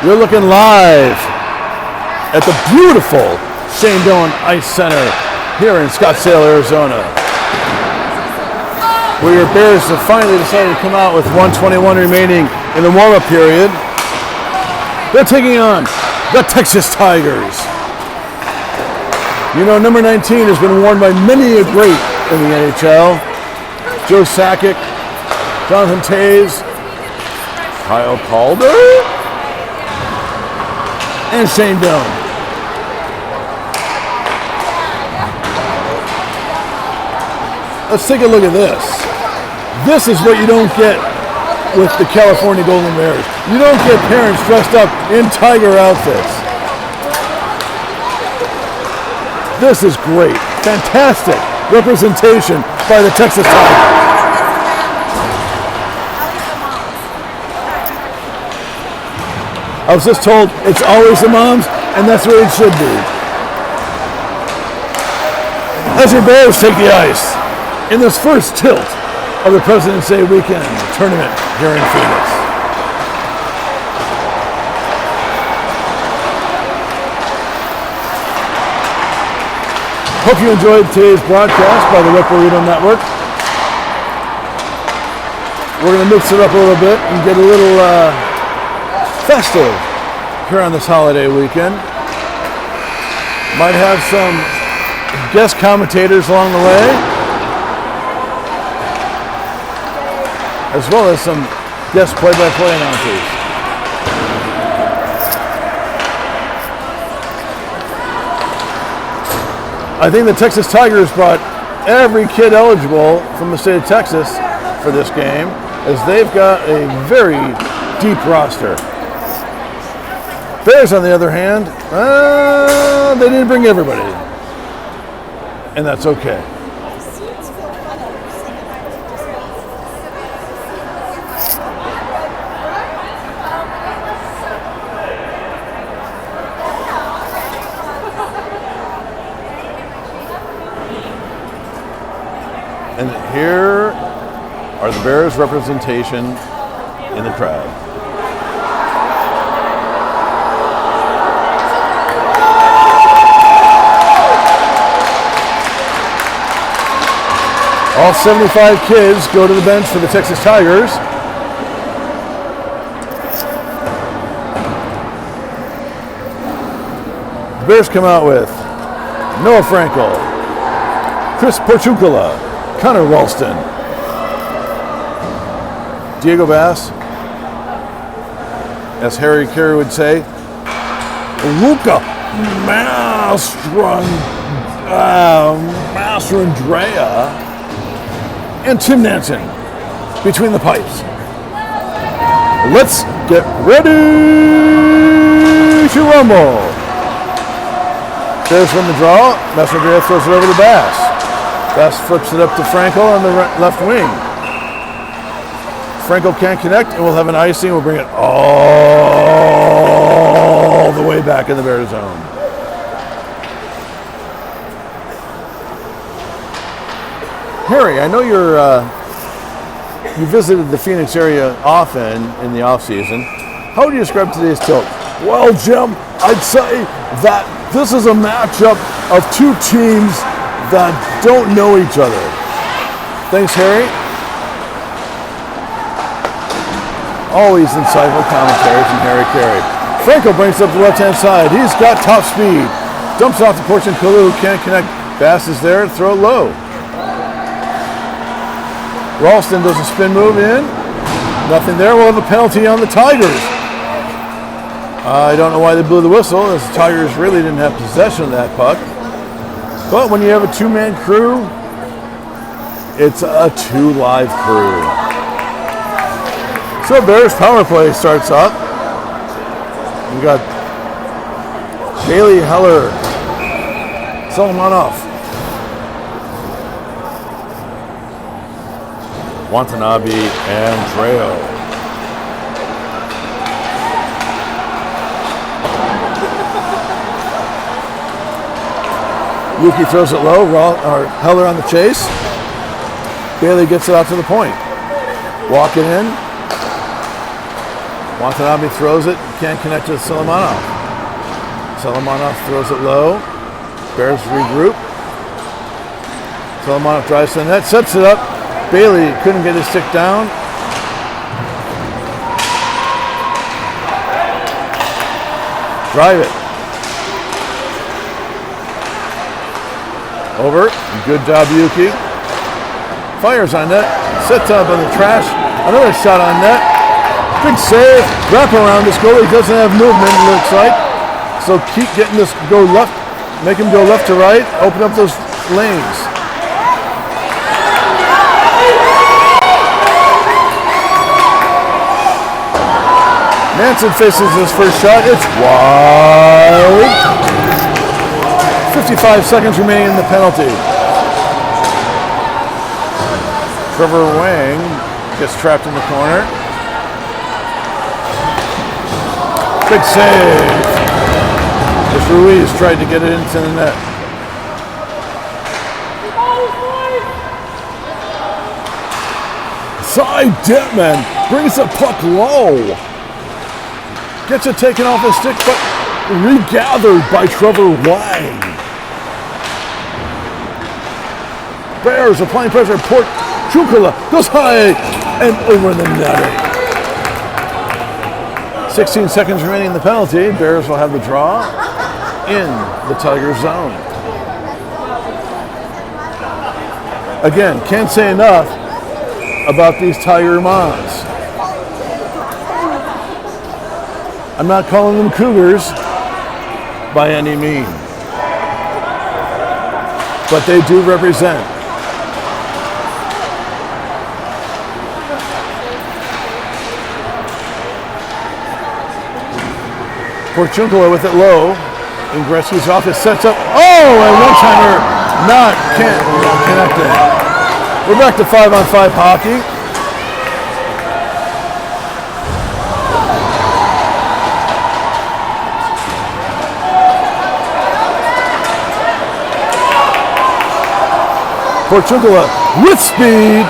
You're looking live at the beautiful Shane Doan Ice Center here in Scottsdale, Arizona, where your Bears have finally decided to come out with 1:21 remaining in the warm-up period. They're taking on the Texas Tigers. You know, number 19 has been worn by many a great in the NHL. Joe Sakic, Jonathan Toews, Kyle Calder, and Shane Doan. Let's take a look at this. This is what you don't get with the California Golden Bears. You don't get parents dressed up in Tiger outfits. This is great. Fantastic representation by the Texas Tigers. I was just told it's always the moms, and that's the way it should be. As your Bears take the ice in this first tilt of the President's Day weekend tournament here in Phoenix. Hope you enjoyed today's broadcast by the Red Burrito Network. We're going to mix it up a little bit and get a little festive here on this holiday weekend. Might have some guest commentators along the way, as well as some guest play-by-play announcers. I think the Texas Tigers brought every kid eligible from the state of Texas for this game, as they've got a very deep roster. Bears, on the other hand, they didn't bring everybody, and that's okay. And here are the Bears' representation in the crowd. All 75 kids go to the bench for the Texas Tigers. The Bears come out with Noah Frankel, Chris Porchukala, Connor Ralston, Diego Bass, as Harry Carey would say, Luca Mastrandrea, and Tim Nansen between the pipes. Let's get ready to rumble. Bears from the draw. Mastrandrea throws it over to Bass. Bass flips it up to Frankel on the left wing. Frankel can't connect, and we'll have an icing. We'll bring it all the way back in the Bears zone. Harry, I know you visited the Phoenix area often in the off season. How would you describe today's tilt? Well, Jim, I'd say that this is a matchup of two teams that don't know each other. Thanks, Harry. Always insightful commentary from Harry Carey. Frankel brings up the left-hand side. He's got top speed. Dumps off the porch and Kalu can't connect. Bass is there, throw it low. Ralston does a spin move in. Nothing there. We'll have a penalty on the Tigers. I don't know why they blew the whistle, as the Tigers really didn't have possession of that puck. But when you have a two-man crew, it's a two-live crew. So Bears power play starts up. We got Bailey Heller, Solomonov, Watanabe, and Dreo. Yuki throws it low, Heller on the chase. Bailey gets it out to the point. Walking in. Watanabe throws it, can't connect to Solomonov. Solomonov throws it low. Bears regroup. Solomonov drives to the net, sets it up. Bailey couldn't get his stick down. Drive it. Over. Good job, Yuki. Fires on net. Sets up on the trash. Another shot on net. Big save. Wrap around. This goalie doesn't have movement, it looks like. So keep getting this, go left. Make him go left to right. Open up those lanes. Manson faces his first shot. It's wide. 55 seconds remaining in the penalty. Trevor Wang gets trapped in the corner. Big save. As Ruiz tried to get it into the net. Side Detman brings the puck low. Gets it taken off his stick, but regathered by Trevor Wang. Bears applying pressure. Port Chukula goes high and over the netting. 16 seconds remaining in the penalty. Bears will have the draw in the Tiger zone. Again, can't say enough about these Tiger Moms. I'm not calling them Cougars by any means, but they do represent. Porchunkola with it low. In Gretzky's office sets up. Oh, and one-timer not connected. We're back to 5-on-5 hockey. Porchunkola with speed.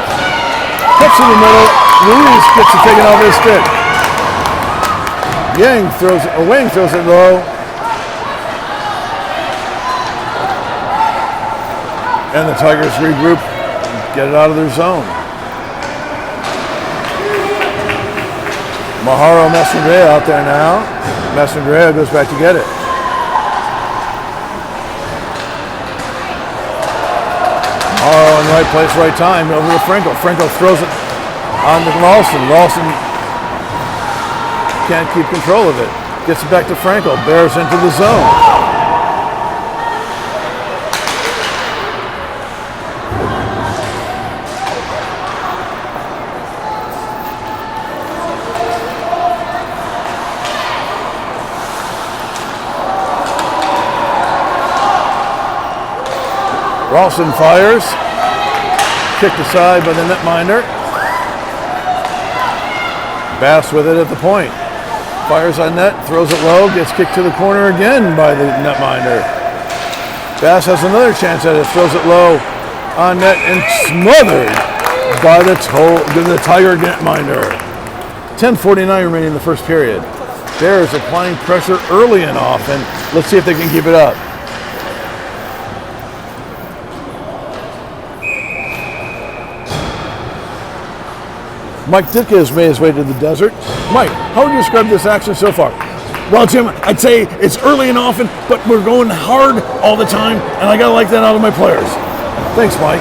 Puts in the middle. Ruiz gets it taken off his stick. Wang throws it low. And the Tigers regroup, get it out of their zone. Maharo Messandrea out there now. Messandrea goes back to get it. Maharo in the right place, right time, over to Franco. Franco throws it on to Ralston. Ralston can't keep control of it. Gets it back to Franco. Bears into the zone. Ralston fires. Kicked aside by the netminder. Bass with it at the point. Fires on net, throws it low, gets kicked to the corner again by the netminder. Bass has another chance at it, throws it low on net and smothered by the Tiger netminder. 10:49 remaining in the first period. Bears applying pressure early and often. Let's see if they can keep it up. Mike Ditka has made his way to the desert. Mike, how would you describe this action so far? Well, Jim, I'd say it's early and often, but we're going hard all the time, and I gotta like that out of my players. Thanks, Mike.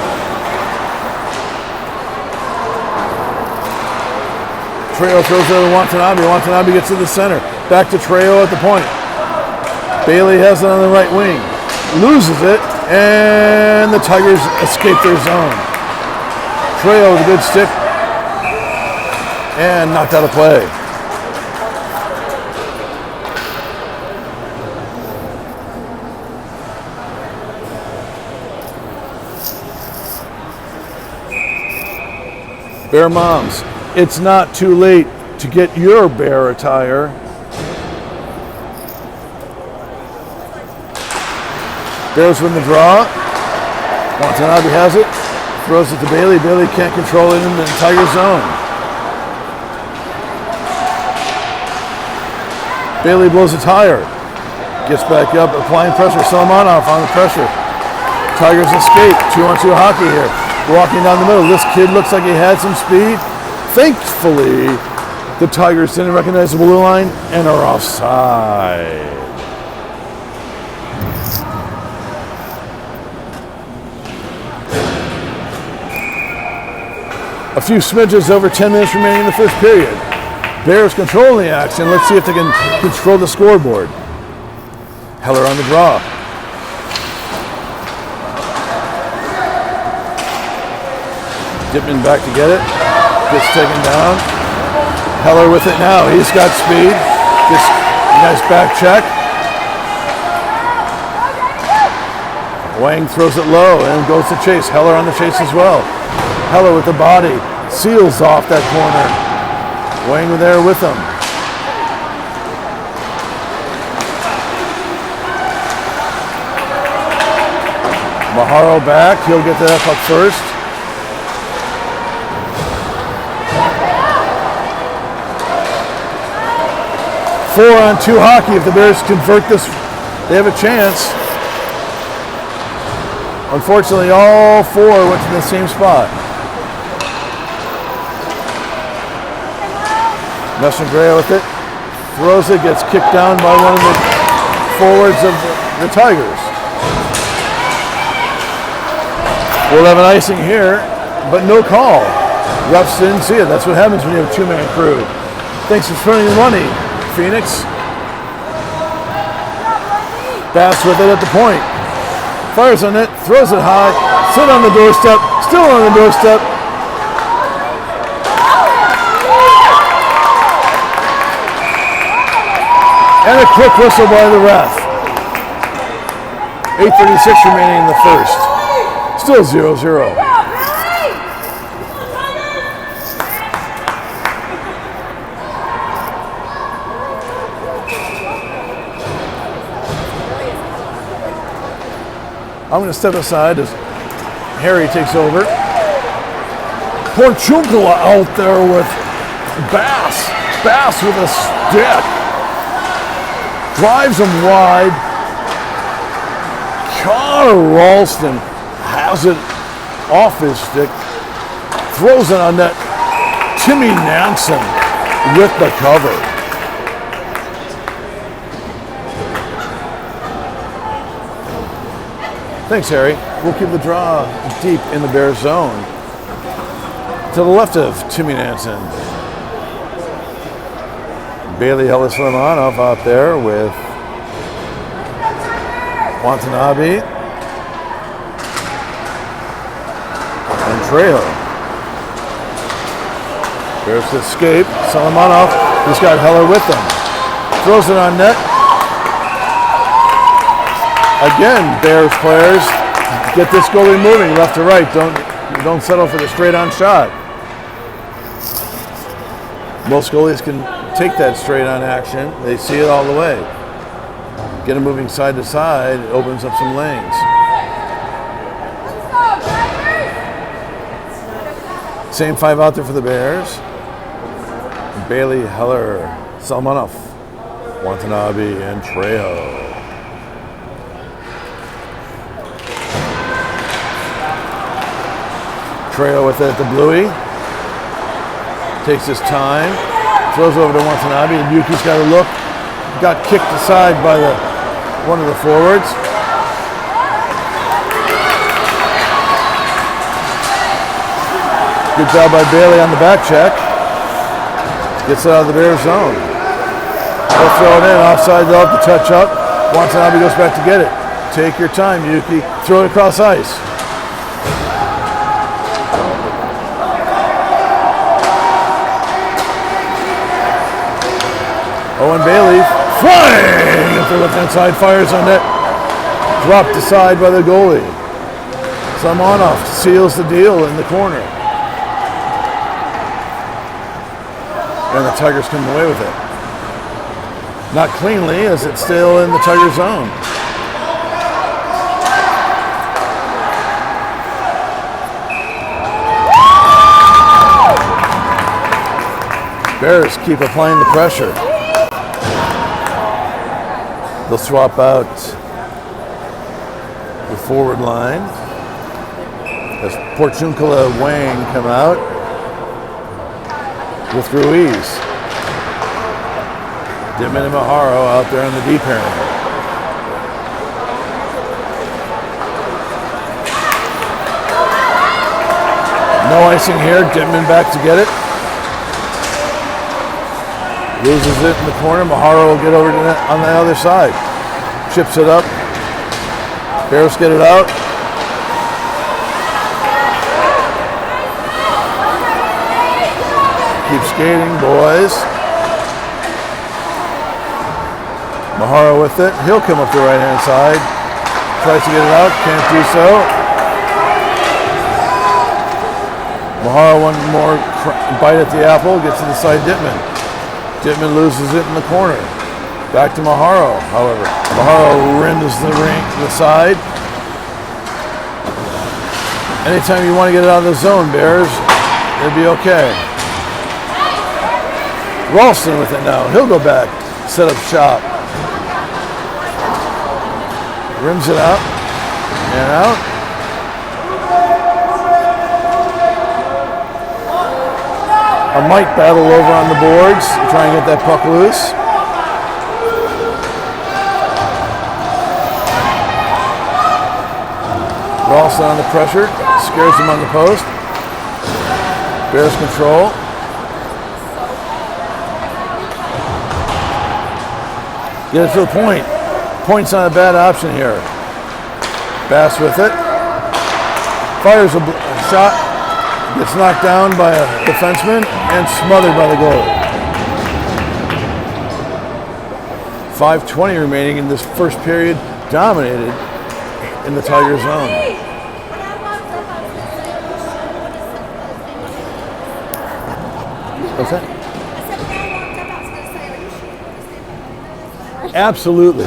Trejo throws it to Watanabe. Watanabe gets to the center. Back to Trejo at the point. Bailey has it on the right wing. Loses it, and the Tigers escape their zone. Trejo with a good stick. And knocked out of play. Bear Moms, it's not too late to get your Bear attire. Bears win the draw. Watanabe has it. Throws it to Bailey. Bailey can't control it in the Tiger zone. Bailey blows a tire. Gets back up, applying pressure. Solomonov on the pressure. Tigers escape. 2-on-2 hockey here. Walking down the middle. This kid looks like he had some speed. Thankfully, the Tigers didn't recognize the blue line and are offside. A few smidges over 10 minutes remaining in the first period. Bears controlling the action. Let's see if they can control the scoreboard. Heller on the draw. Dipping back to get it. Gets taken down. Heller with it now. He's got speed. Gets a nice back check. Wang throws it low and goes to chase. Heller on the chase as well. Heller with the body. Seals off that corner. Wang there with him. Maharo back. He'll get that puck first. Four-on-2 hockey. If the Bears convert this, they have a chance. Unfortunately, all four went to the same spot. Messengrea with it. Throws it, gets kicked down by one of the forwards of the Tigers. We'll have an icing here, but no call. Refs didn't see it. That's what happens when you have a two-man crew. Thanks for spending the money, Phoenix. Bass with it at the point. Fires on it, throws it high, still on the doorstep, still on the doorstep. And a quick whistle by the ref. 8:36 remaining in the first. Still 0-0. I'm going to step aside as Harry takes over. Porchunkala out there with Bass. Bass with a stick. Drives him wide. Connor Ralston has it off his stick. Throws it on net. Timmy Nansen with the cover. Thanks, Harry. We'll keep the draw deep in the Bears zone. To the left of Timmy Nansen. Bailey Heller-Slimanov out there with Watanabe and Trejo. Bears escape. Slimanov, he's got Heller with him. Throws it on net. Again, Bears players, get this goalie moving left to right. Don't settle for the straight-on shot. Most goalies can take that straight-on action. They see it all the way. Get him moving side to side. It opens up some lanes. Same five out there for the Bears. Bailey, Heller, Salmonov, Watanabe, and Trejo. Trejo with it at the bluey. Takes his time. Throws over to Watanabe, and Yuki's got a look. Got kicked aside by one of the forwards. Good job by Bailey on the back check. Gets it out of the Bears zone. They'll throw it in. Offside, they'll have to touch up. Watanabe goes back to get it. Take your time, Yuki. Throw it across ice. Owen Bailey flying up the left-hand side, fires on net. Dropped aside by the goalie. Salmonov seals the deal in the corner. And the Tigers come away with it. Not cleanly, as it's still in the Tiger zone. Bears keep applying the pressure. They'll swap out the forward line as Porciuncula Wang come out with Ruiz. Dittman and Maharo out there on the D pairing. No icing here. Dittman back to get it. Loses it in the corner. Maharo will get over to on the other side. Chips it up. Bears get it out. Keep skating, boys. Maharo with it. He'll come up the right-hand side. Tries to get it out. Can't do so. Maharo one more bite at the apple. Gets to the side Dittman. Dittman loses it in the corner. Back to Maharo, however. Maharo rims the ring to the side. Anytime you want to get it out of the zone, Bears, it'll be okay. Ralston with it now. He'll go back, set up shop. Rims it out and out. A mic battle over on the boards, try and get that puck loose. Ralston on the pressure, scares him on the post. Bears control. Get it to the point. Point's not a bad option here. Bass with it. Fires a shot. Gets knocked down by a defenseman and smothered by the goalie. 5:20 remaining in this first period. Dominated in the Tiger zone. What's that? Absolutely.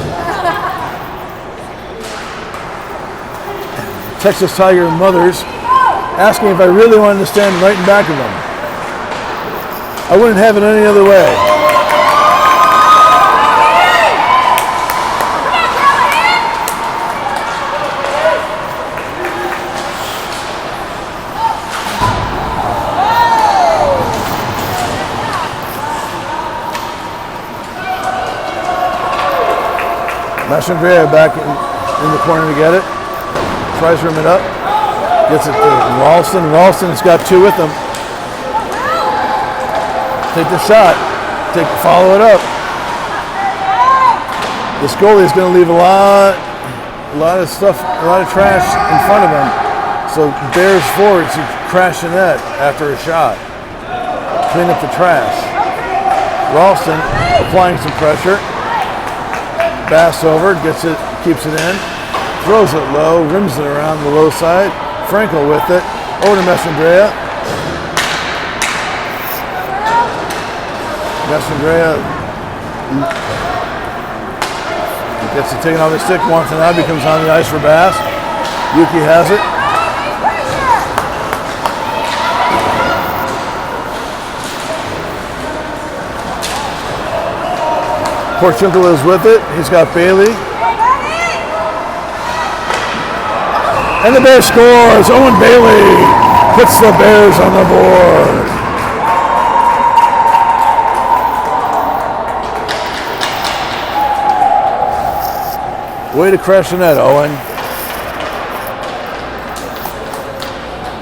Texas Tiger mothers asking if I really wanted to stand right in back of them. I wouldn't have it any other way. Mastrandrea back in the corner to get it. Tries to rim it up. Gets it to Ralston. Ralston's got two with him. Take the shot. Follow it up. This goalie is going to leave a lot of stuff, a lot of trash in front of him. So Bears forwards should crash the net after a shot. Clean up the trash. Ralston applying some pressure. Bass over, gets it, keeps it in. Throws it low, rims it around the low side. Frankel with it, over to Mastrandrea. Mastrandrea gets it taken off the stick. Watanabe comes on the ice for Bass. Yuki has it. Porciuncula is with it. He's got Bailey. And the Bears scores. Owen Bailey puts the Bears on the board. Way to crash the net, Owen.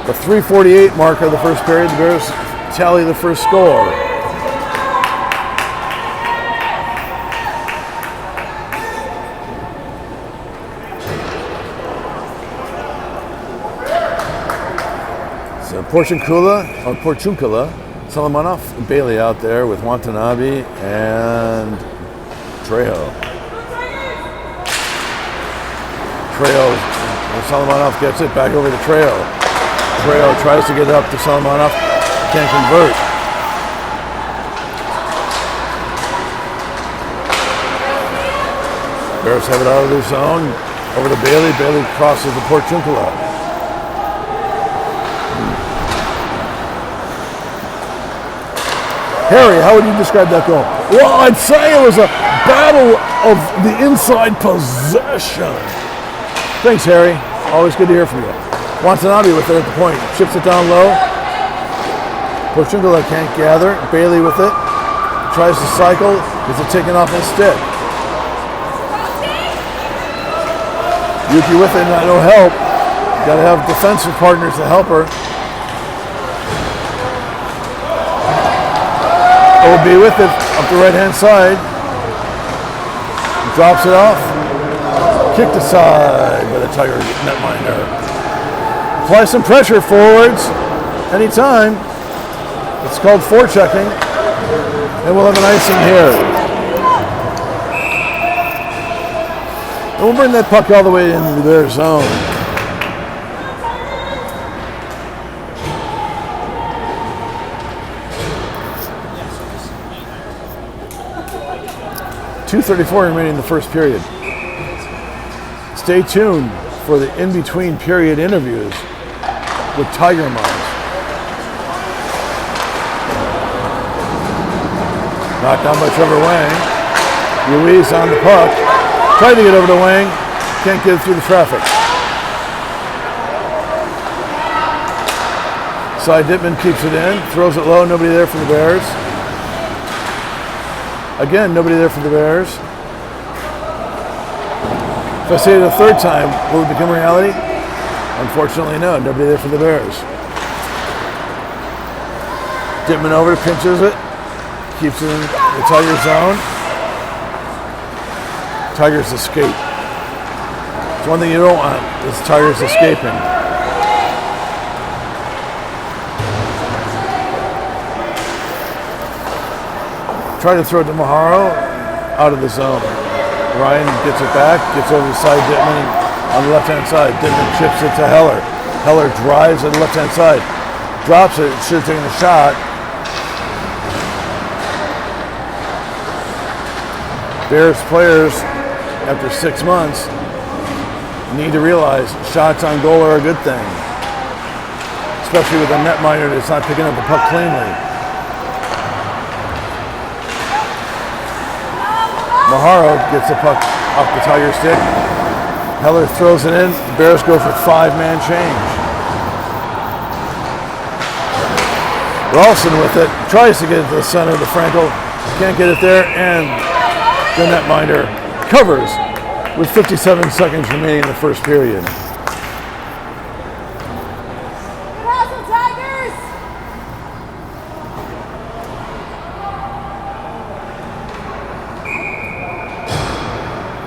The 3:48 mark of the first period, the Bears tally the first score. Porciuncula, Solomonov, Bailey out there with Watanabe and Trejo. Solomonov gets it back over to Trejo. Trejo tries to get it up to Solomonov, can't convert. Bears have it out of their zone, over to Bailey. Bailey crosses to Porciuncula. Harry, how would you describe that goal? Well, I'd say it was a battle of the inside possession. Thanks, Harry. Always good to hear from you. Watanabe with it at the point. Chips it down low. Porciuncola can't gather. Bailey with it. Tries to cycle. Gets it taken off his stick. Yuki with it, no help. Got to have defensive partners to help her. OB with it up the right-hand side. Drops it off. Kicked aside by the Tiger netminder. Apply some pressure forwards anytime. It's called forechecking. And we'll have an icing here. And we'll bring that puck all the way into their zone. .234 remaining in the first period. Stay tuned for the in-between period interviews with Tiger Moms. Knocked down by Trevor Wang. Ruiz on the puck. Tried to get over to Wang. Can't get it through the traffic. Cy Dittman keeps it in. Throws it low. Nobody there for the Bears. Again, nobody there for the Bears. If I say it a third time, will it become reality? Unfortunately, no. Nobody there for the Bears. Dittman over, pinches it. Keeps it in the Tiger zone. Tigers escape. It's one thing you don't want is Tigers escaping. Try to throw it to Maharo out of the zone. Ryan gets it back, gets over the side Dittman on the left-hand side. Dittman chips it to Heller. Heller drives on the left-hand side. Drops it, should have taken a shot. Bears players, after 6 months, need to realize shots on goal are a good thing. Especially with a netminder that's not picking up the puck cleanly. Maharo gets the puck off the Tiger stick. Heller throws it in. The Bears go for 5-man change. Ralston with it. Tries to get it to the center of the Frankel. Can't get it there. And the netminder covers with 57 seconds remaining in the first period.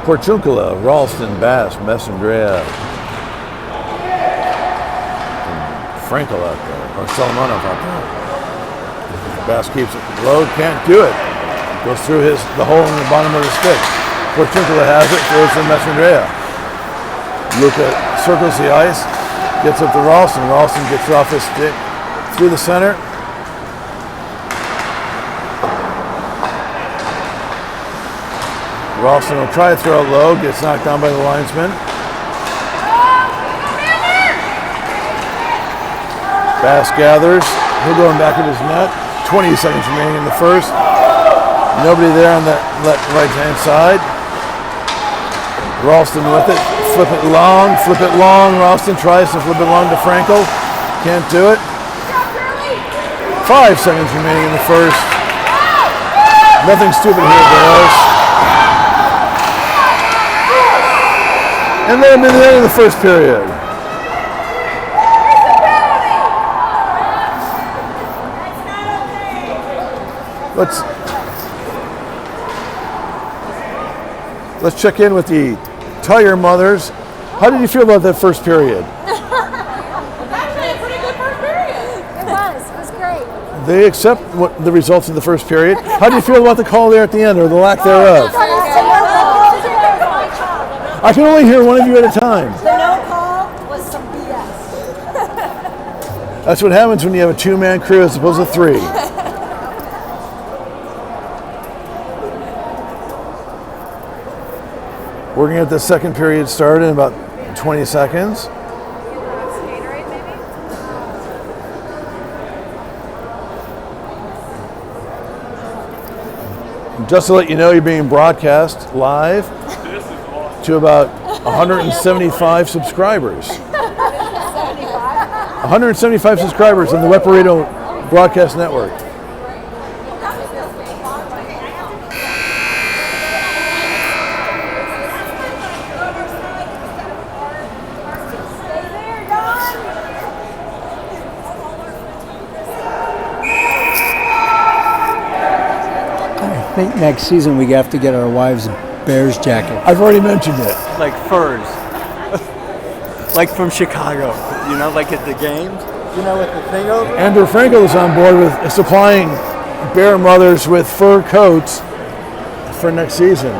Porciuncola, Ralston, Bass, Messandrea, Frankel out there, or Solomonov out there. Bass keeps it low, can't do it. Goes through the hole in the bottom of the stick. Porciuncola has it, throws to Messandrea. Luca circles the ice, gets up to Ralston. Ralston gets it off his stick through the center. Ralston will try to throw it low, gets knocked down by the linesman. Bass gathers. He'll go in back of his net. 20 seconds remaining in the first. Nobody there on the right-hand side. Ralston with it. Flip it long, flip it long. Ralston tries to flip it long to Frankel. Can't do it. 5 seconds remaining in the first. Nothing stupid here, Bears. And then in the end of the first period. Let's check in with the Tiger mothers. How did you feel about that first period? It was actually a pretty good first period. It was great. They accept the results of the first period. How do you feel about the call there at the end, or the lack thereof? I can only hear one of you at a time. The no call was some BS. That's what happens when you have a 2-man crew as opposed to 3. We're going to get the second period started in about 20 seconds. Gatorade, maybe? Just to let you know, you're being broadcast live to about 175 subscribers. 175 subscribers on the Weparito Broadcast Network. I think next season we have to get our wives Bears jacket. I've already mentioned it. Like furs. Like from Chicago. You know, like at the games. You know, with the thing over. Andrew Frankel is on board with supplying bear mothers with fur coats for next season.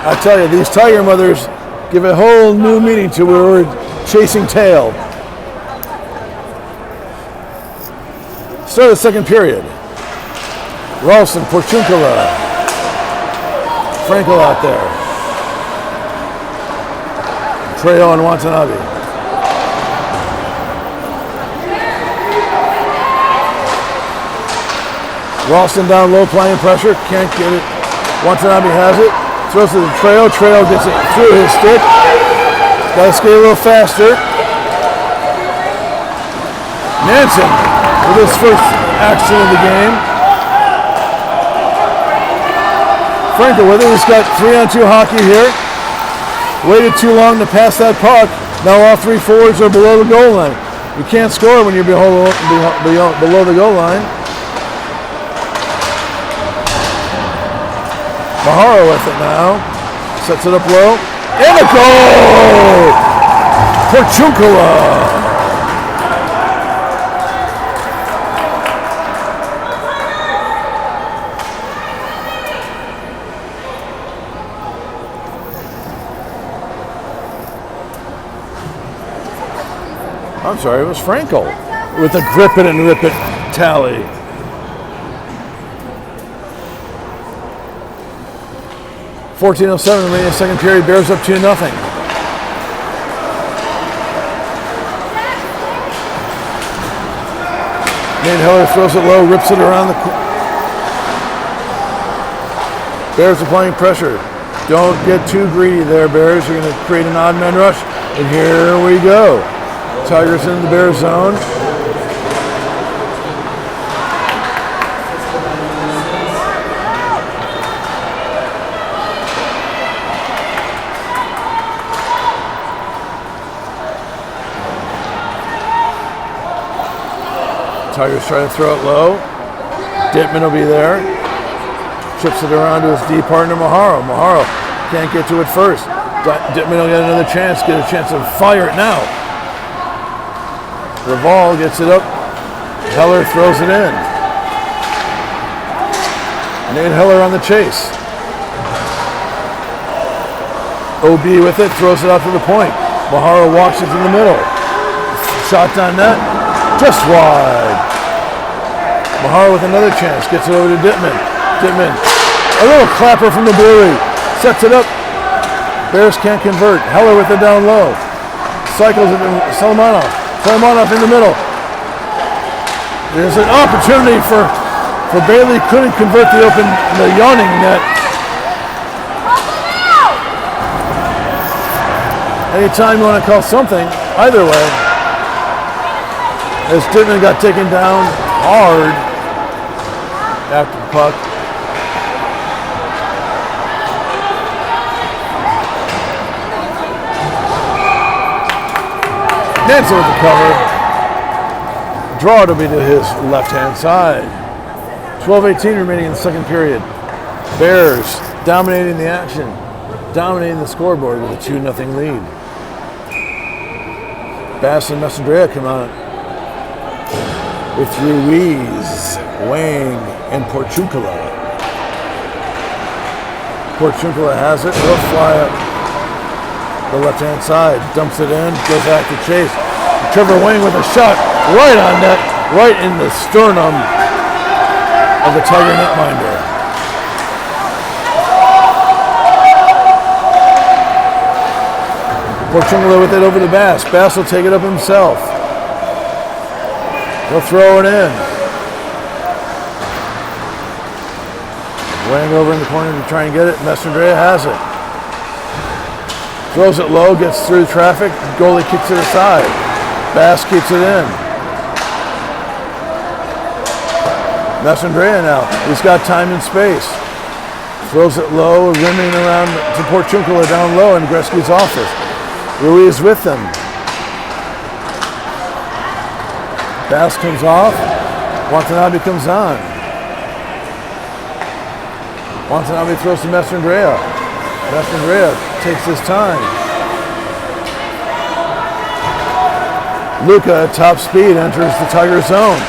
I tell you, these tiger mothers give a whole new meaning to the word chasing tail. Start of the second period. Ralston, Porciuncula. Frankel out there. Trejo and Watanabe. Ralston down low, applying pressure. Can't get it. Watanabe has it. Throws to the Trejo. Trejo gets it through his stick. Got to skate a little faster. Nansen with his first action of the game. Frankel with it. He's got 3-on-2 hockey here. Waited too long to pass that puck. Now all three forwards are below the goal line. You can't score when you're below the goal line. Mahara with it now. Sets it up low. And a goal! Porciuncula! I'm sorry, it was Frankel with a grip it and rip it tally. .14:07 remaining in the second period. Bears up 2-0. Nate Heller throws it low, rips it around the. Bears applying pressure. Don't get too greedy there, Bears. You're going to create an odd man rush. And here we go. Tigers in the Bears zone. Tigers trying to throw it low. Dittman will be there. Chips it around to his D partner, Maharo. Maharo can't get to it first. Dittman will get another chance, get a chance to fire it now. Raval gets it up. Heller throws it in. Nate Heller on the chase. OB with it, throws it out to the point. Maharo walks it to the middle. Shot on net, just wide. Maharo with another chance, gets it over to Dittman. Dittman, a little clapper from the brewery, sets it up. Bears can't convert. Heller with it down low. Cycles it to Solomonov. Solomonov in the middle. There's an opportunity for Bailey, couldn't convert the yawning net. Anytime you want to call something, either way. As Dittman got taken down hard after the puck. Nansen with the cover. Draw to be to his left-hand side. 12:18 remaining in the second period. Bears dominating the action, dominating the scoreboard with a 2-0 lead. Bass and Messandrea come out with Ruiz, Wang, and Porciuncula. Porciuncula has it. He'll fly up the left-hand side, dumps it in, goes back to chase. Trevor Wang with a shot right on net, right in the sternum of the Tiger netminder. Porciungolo with it over the Bass. Bass will take it up himself. He'll throw it in. Weighing over in the corner to try and get it. Messandrea has it. Throws it low, gets through traffic. Goalie kicks it aside. Bass keeps it in. Messandrea now. He's got time and space. Throws it low, rimming around to Porciungolo down low in Gretzky's office. Ruiz with them. Bass comes off. Watanabe comes on. Watanabe throws to Messandrea. Messandrea takes his time. Luca at top speed enters the Tiger zone.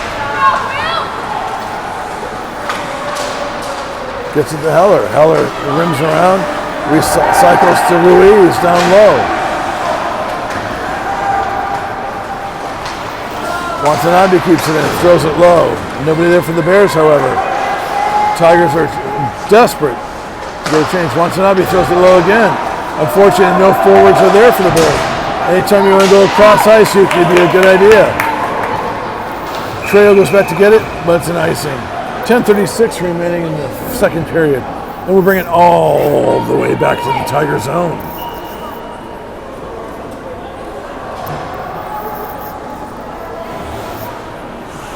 Gets it to Heller. Heller rims around, recycles to Ruiz down low. Watanabe keeps it in, throws it low. Nobody there for the Bears, however. Tigers are desperate to get a change. Watanabe throws it low again. Unfortunately, no forwards are there for the Bears. Anytime you want to go across ice, it could be a good idea. Trail goes back to get it, but it's an icing. 10:36 remaining in the second period. And we're bringing it all the way back to the Tiger zone.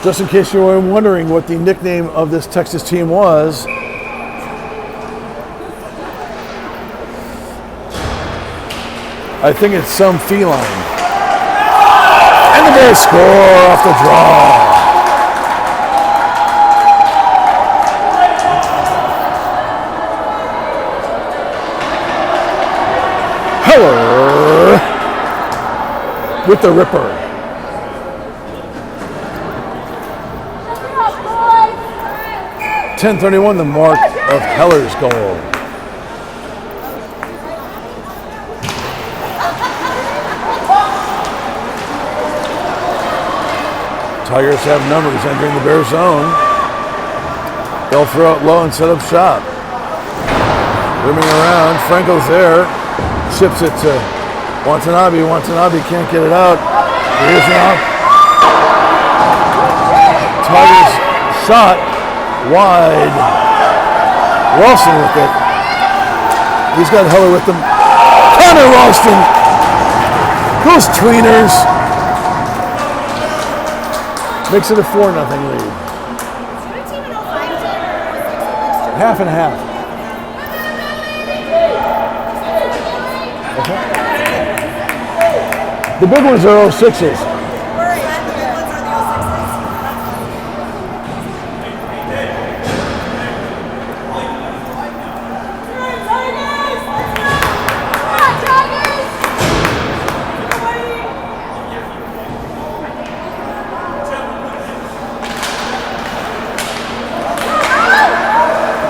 Just in case you were wondering what the nickname of this Texas team was, I think it's some feline. And the Bears score off the draw. Heller with the ripper. .10:31, the mark of Heller's goal. Tigers have numbers entering the Bear zone. They'll throw it low and set up shop. Rimming around, Franco's there. Ships it to Watanabe. Watanabe can't get it out. Here's now. Tigers shot wide. Ralston with it. He's got Heller with them. Connor Ralston. Those tweeners. Makes it a 4-0 lead. Half and half. Okay. The big ones are 06s.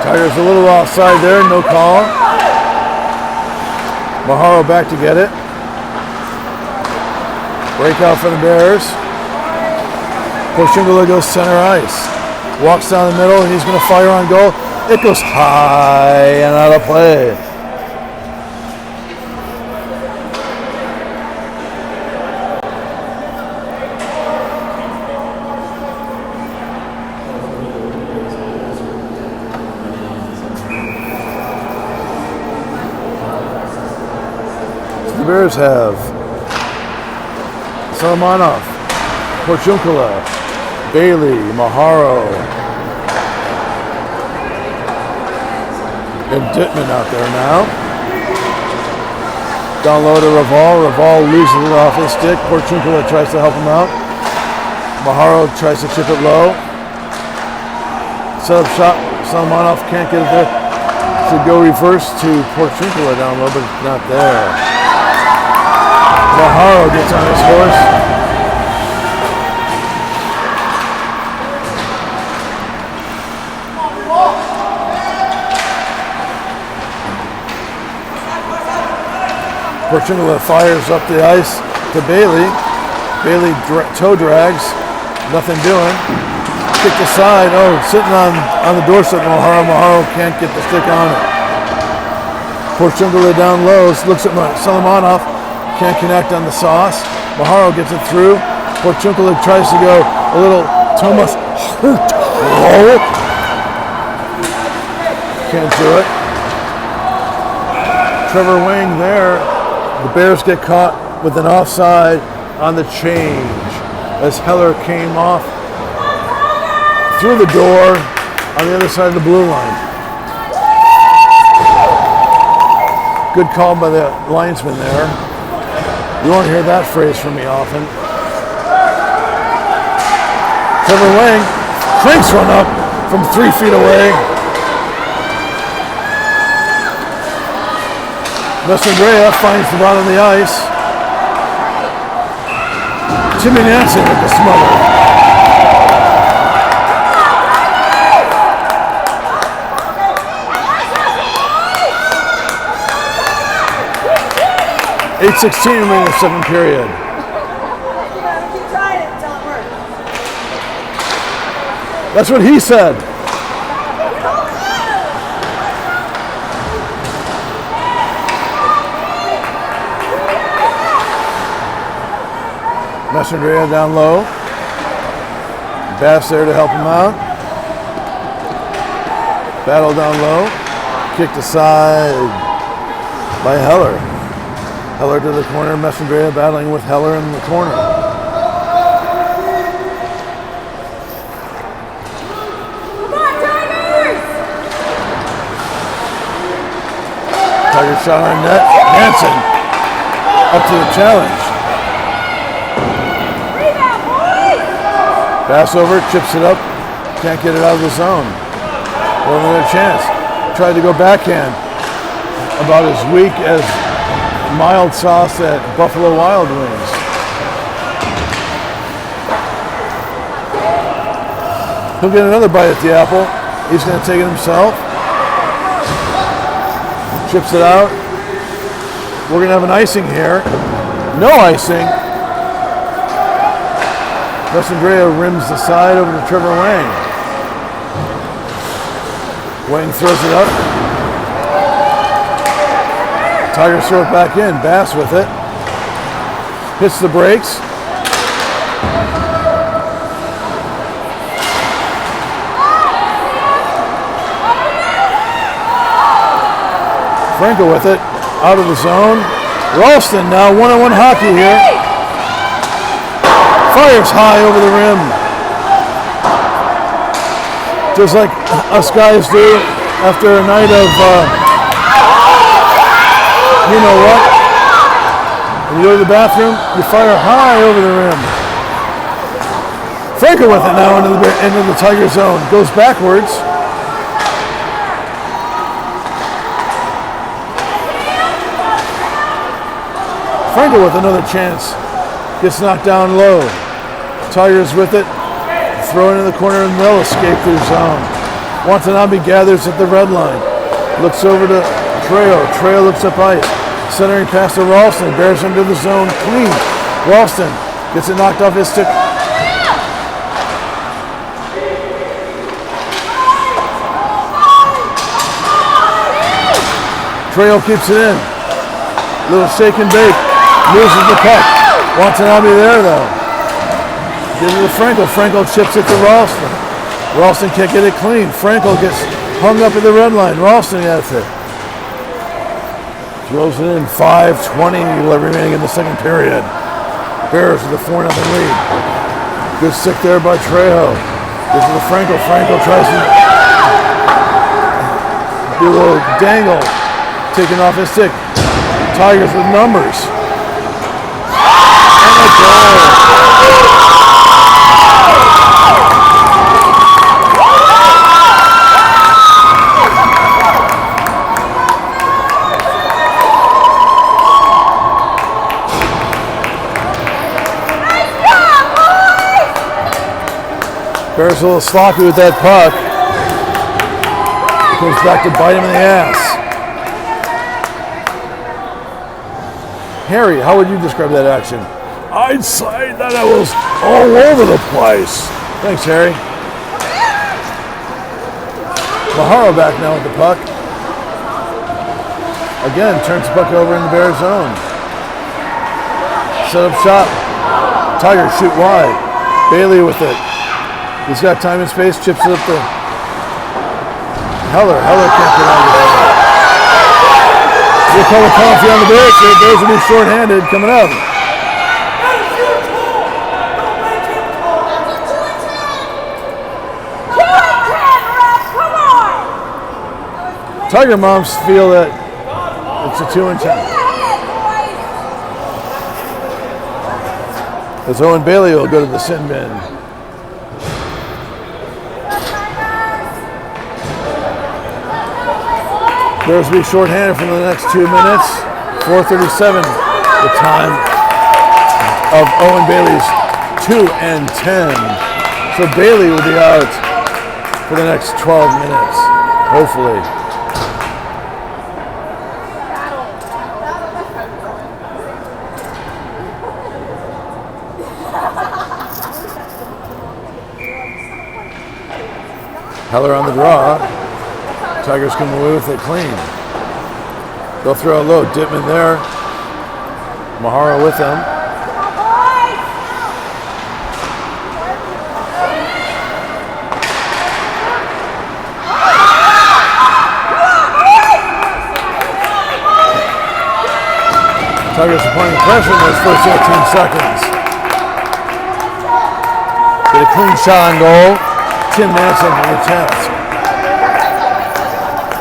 Tigers a little offside there, no call. Maharo back to get it. Breakout for the Bears. Porciungolo goes center ice. Walks down the middle, he's going to fire on goal. It goes high and out of play. Bears have Solomonov, Porciungolo, Bailey, Maharo, and Dittman out there now. Down low to Raval. Raval loses it off his stick. Porciungolo tries to help him out. Maharo tries to chip it low. Set up shot. Solomonov can't get it there. Should go reverse to Porciungolo down low, but it's not there. Maharo gets on his horse. Porciungolo fires up the ice to Bailey. Bailey toe drags. Nothing doing. Kicked aside. Oh, sitting on the doorstep. Maharo. Maharo can't get the stick on it. Porciungolo down low. Looks at Solomonov. Can't connect on the sauce. Maharo gets it through. Porchunkulik tries to go a little Thomas Hurtado. Can't do it. Trevor Wang there. The Bears get caught with an offside on the change as Heller came off through the door on the other side of the blue line. Good call by the linesman there. You won't hear that phrase from me often. Trevor Wang cranks one up from 3 feet away. Messandrea finds the bottom of the ice. Jimmy Nansen with the smother. 8:16 remaining in the second period. Keep trying it until it works. That's what he said. Messandrea down low. Bass there to help him out. Battle down low. Kicked aside by Heller. Heller to the corner. Messandrea battling with Heller in the corner. Come on, Tigers! Tiger shot on net. Hansen up to the challenge. Rebound, boys! Pass over, chips it up. Can't get it out of the zone. Well, another chance. Tried to go backhand. About as weak as mild sauce at Buffalo Wild Wings. He'll get another bite at the apple. He's going to take it himself. Chips it out. We're going to have an icing here. No icing. Messandrea rims the side over to Trevor Wang. Wang throws it up. Tigers throw it back in. Bass with it. Hits the brakes. Franco with it. Out of the zone. Ralston now one-on-one hockey here. Fires high over the rim. Just like us guys do after a night of you know what? When you go to the bathroom, you fire high over the rim. Franco with it now into the Tiger zone. Goes backwards. Franco with another chance. Gets knocked down low. Tigers with it. Throw it in the corner and they'll escape their zone. Watanabe gathers at the red line. Looks over to Trejo. Trejo looks up ice. Centering pass to Ralston. Bears into the zone. Clean. Ralston gets it knocked off his stick. Trejo keeps it in. Little shake and bake. Loses the puck. Watanabe there though. Gives it to Franco. Franco chips it to Ralston. Ralston can't get it clean. Franco gets hung up at the red line. Ralston gets it. Throws it in. 5:20 remaining in the second period. Bears with a 4-0 lead. Good stick there by Trejo. Gives it to Franco. Franco tries to do a little dangle. Taking off his stick. Tigers with numbers. And a goal. Bears a little sloppy with that puck. Goes back to bite him in the ass. Harry, how would you describe that action? I'd say that it was all over the place. Thanks, Harry. Maharo back now with the puck. Again, turns the puck over in the Bears zone. Set up shop. Tigers shoot wide. Bailey with it. He's got time and space. Chips it up to Heller. Heller can't get out of it. We'll call a penalty on the Bears. The Bears will be short-handed coming up. Tiger moms feel that it's a 2 and 10. As Owen Bailey will go to the sin bin. Bears will be shorthanded for the next 2 minutes. 4:37, the time of Owen Bailey's 2 and 10. So Bailey will be out for the next 12 minutes, hopefully. Heller on the draw. Tigers come away with it clean. They'll throw a low. Dittman there. Mahara with them. Tigers applying pressure in those first 18 seconds. Get a clean shot on goal. 10 minutes into the attempt.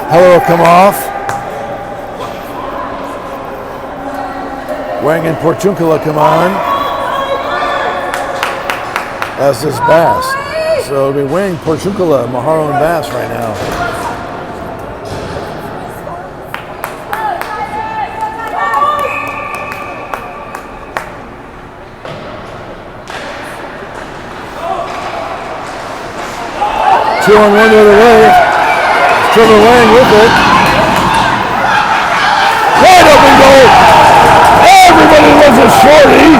Heller will come off. Wang and Porchunkala come on. As does Bass. So it'll be Wang, Porchunkala, Maharo, and Bass right now. Two on one the other way. Trevor Wang with it. Wide open goal. Everybody loves a shorty.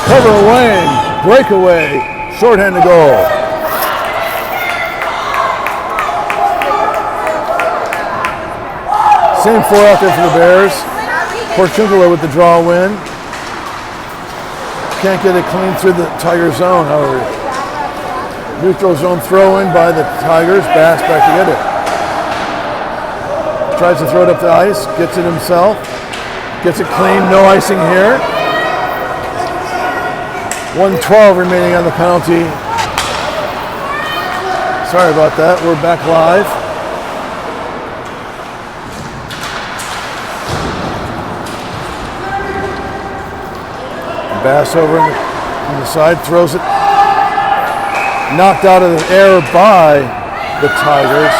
Trevor Wang, breakaway. Shorthanded goal. Same four out there for the Bears. Porchunkala with the draw win. Can't get it clean through the Tiger zone, however. Neutral zone throw in by the Tigers. Bass back to get it. Tries to throw it up the ice. Gets it himself. Gets it clean. No icing here. 1:12 remaining on the penalty. Sorry about that. We're back live. Bass over on the side, throws it. Knocked out of the air by the Tigers.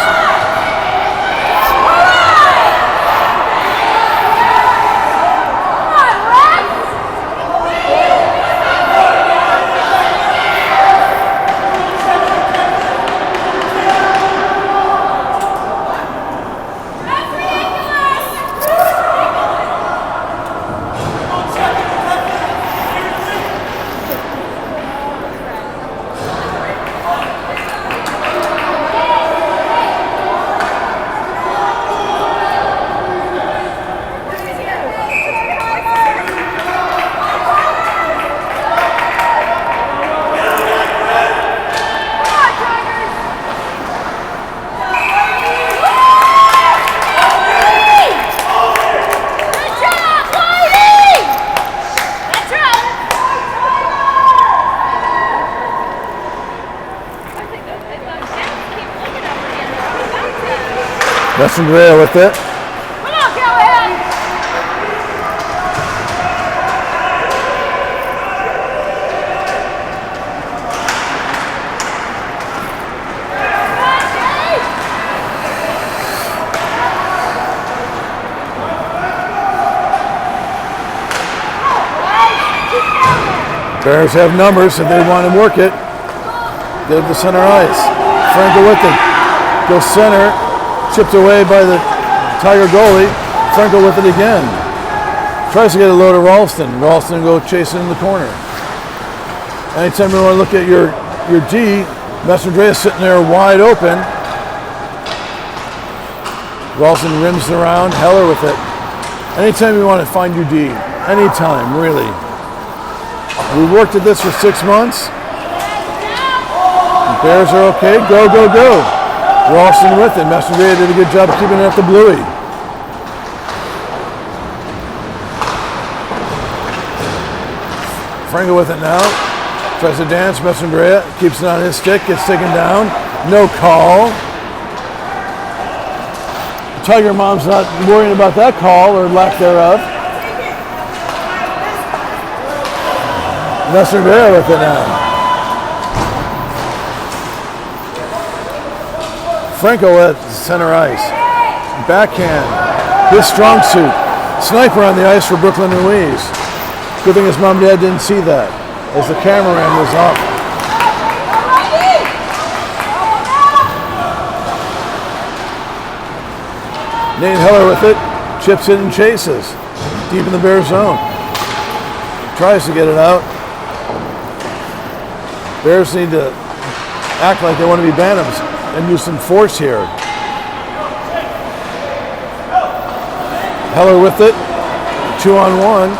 Justin Gray with it. Come on, Callahan! Bears have numbers if they want to work it. They have the center ice. Franco with it. Goes center. Chipped away by the Tiger goalie. Franco with it again. Tries to get a load of Ralston. Ralston go chasing in the corner. Anytime you want to look at your D, Messenger is sitting there wide open. Ralston rims around, Heller with it. Anytime you want to find your D, anytime, really. We worked at this for 6 months. The Bears are okay. Go, go, go. Ralston with it. Messenger did a good job keeping it at the bluey. Franco with it now. Tries to dance. Messenger keeps it on his stick. Gets taken down. No call. Tiger Mom's not worrying about that call or lack thereof. Messenger with it now. Franco at center ice. Backhand. His strong suit. Sniper on the ice for Brooklyn Ruiz. Good thing his mom and dad didn't see that as the cameraman was off. Nate Heller with it. Chips it and chases. Deep in the Bear zone. Tries to get it out. Bears need to act like they want to be Bantams and use some force here. Heller with it. 2-on-1.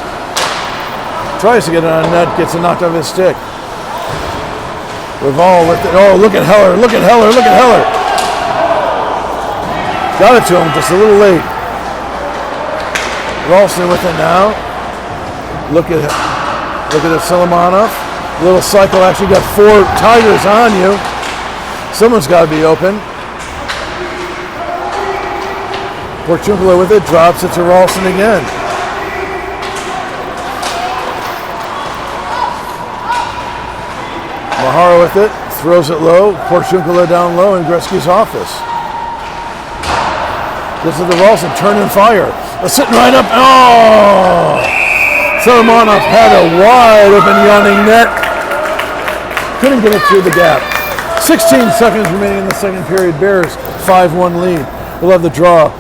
Tries to get it on net, gets it knocked off his stick. Revolve with it. Oh, look at Heller, look at Heller, look at Heller. Got it to him, just a little late. Ralston with it now. Look at it, Solomonov. Little cycle, actually got 4 Tigers on you. Someone's got to be open. Porciuncula with it, drops it to Ralston again. Mahara with it, throws it low, Porciuncula down low in Gretzky's office. This is the Ralston, turn and fire. Sitting right up, oh! Solomonov had a wide open yawning net. Couldn't get it through the gap. 16 seconds remaining in the second period, Bears 5-1 lead. We'll have the draw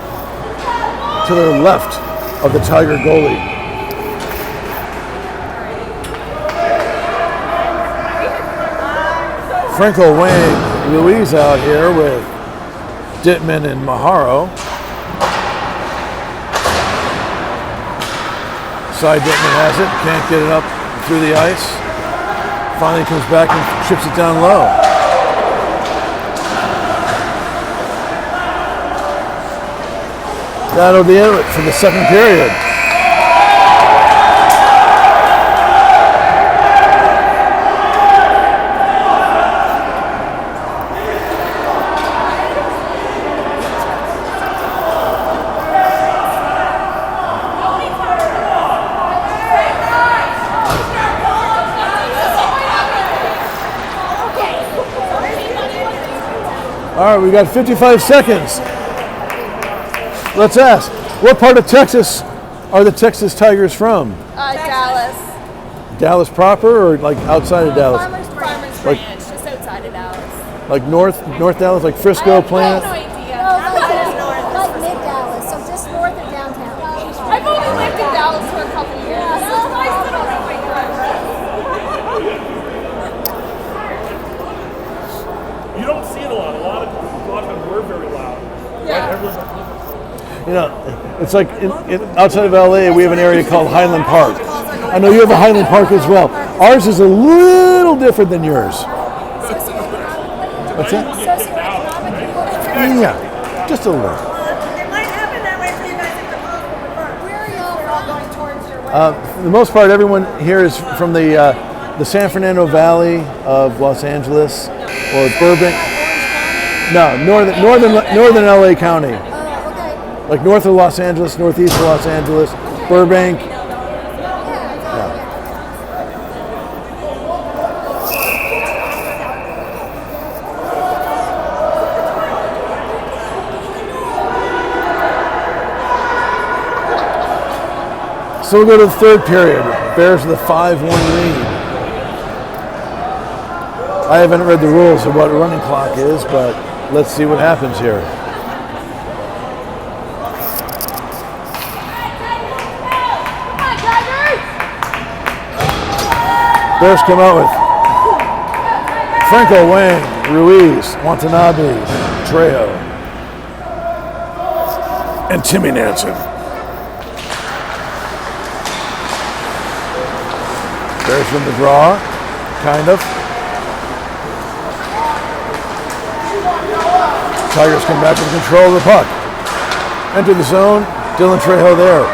to the left of the Tiger goalie. Franco weighing Ruiz out here with Dittman and Maharo. Side Dittman has it, can't get it up through the ice. Finally comes back and chips it down low. That'll be it for the second period. All right, we got 55 seconds. Let's ask, what part of Texas are the Texas Tigers from? Dallas. Dallas proper or like outside of Dallas? Farmers Like- Ranch, just outside of Dallas. Like North Dallas, like Frisco, Planet? No idea. Like mid-Dallas, so just north of downtown. I've only lived in Dallas for a couple years. So it's nice to know that way. You don't see it a lot. A lot of them were very loud. Yeah. You know, it's like outside of LA, we have an area called Highland Park. I know you have a Highland Park as well. Ours is a little different than yours. What's that? Yeah, just a little. It might happen that way for you guys if the calls will reverse. Where are y'all all going towards your way? For the most part, everyone here is from the San Fernando Valley of Los Angeles or Burbank. No, northern LA County. Oh, okay. Like north of Los Angeles, northeast of Los Angeles, Burbank. So we'll go to the third period. Bears with a 5-1 lead. I haven't read the rules of what a running clock is, but let's see what happens here. Bears come out with Franco, Wang, Ruiz, Watanabe, Trejo, and Timmy Nansen. Bears win the draw, kind of. Tigers come back with control of the puck. Enter the zone, Dylan Trejo there.